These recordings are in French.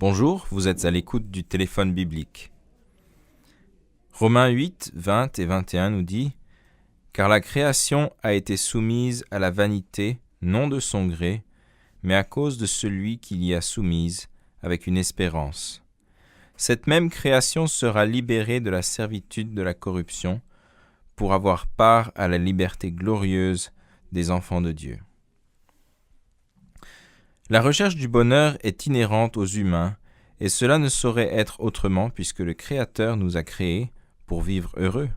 Bonjour, vous êtes à l'écoute du téléphone biblique. Romains 8, 20 et 21 nous dit « Car la création a été soumise à la vanité, non de son gré, mais à cause de celui qui l'y a soumise, avec une espérance. Cette même création sera libérée de la servitude de la corruption, pour avoir part à la liberté glorieuse des enfants de Dieu. » La recherche du bonheur est inhérente aux humains, et cela ne saurait être autrement puisque le Créateur nous a créés pour vivre heureux.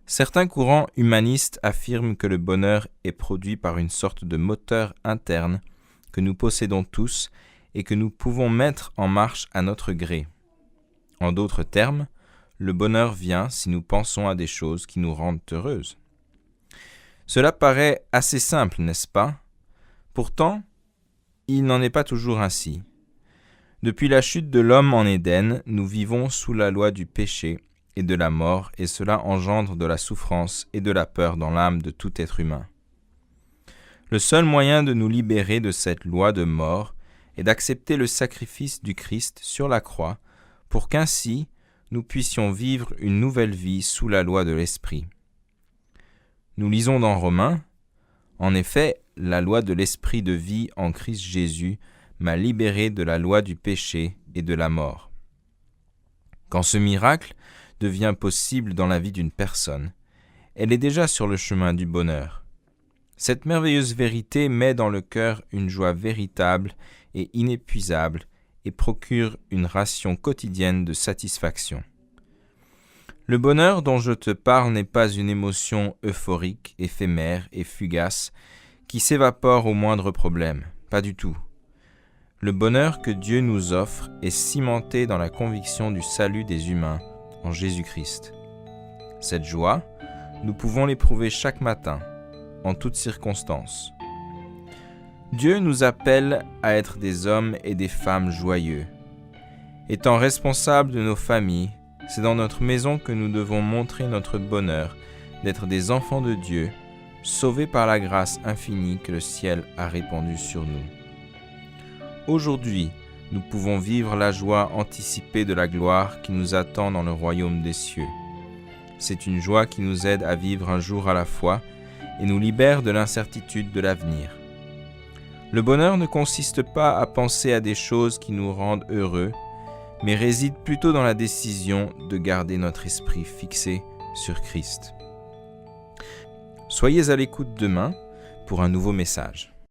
Certains courants humanistes affirment que le bonheur est produit par une sorte de moteur interne que nous possédons tous et que nous pouvons mettre en marche à notre gré. En d'autres termes, le bonheur vient si nous pensons à des choses qui nous rendent heureuses. Cela paraît assez simple, n'est-ce pas? Pourtant, il n'en est pas toujours ainsi. Depuis la chute de l'homme en Éden, nous vivons sous la loi du péché et de la mort, et cela engendre de la souffrance et de la peur dans l'âme de tout être humain. Le seul moyen de nous libérer de cette loi de mort est d'accepter le sacrifice du Christ sur la croix, pour qu'ainsi nous puissions vivre une nouvelle vie sous la loi de l'Esprit. Nous lisons dans Romains, « En effet, la loi de l'Esprit de vie en Christ Jésus m'a libéré de la loi du péché et de la mort. » Quand ce miracle devient possible dans la vie d'une personne, elle est déjà sur le chemin du bonheur. Cette merveilleuse vérité met dans le cœur une joie véritable et inépuisable et procure une ration quotidienne de satisfaction. Le bonheur dont je te parle n'est pas une émotion euphorique, éphémère et fugace qui s'évapore au moindre problème, pas du tout. Le bonheur que Dieu nous offre est cimenté dans la conviction du salut des humains en Jésus-Christ. Cette joie, nous pouvons l'éprouver chaque matin, en toutes circonstances. Dieu nous appelle à être des hommes et des femmes joyeux. Étant responsables de nos familles, c'est dans notre maison que nous devons montrer notre bonheur d'être des enfants de Dieu, sauvés par la grâce infinie que le ciel a répandue sur nous. Aujourd'hui, nous pouvons vivre la joie anticipée de la gloire qui nous attend dans le royaume des cieux. C'est une joie qui nous aide à vivre un jour à la fois et nous libère de l'incertitude de l'avenir. Le bonheur ne consiste pas à penser à des choses qui nous rendent heureux, mais réside plutôt dans la décision de garder notre esprit fixé sur Christ. Soyez à l'écoute demain pour un nouveau message.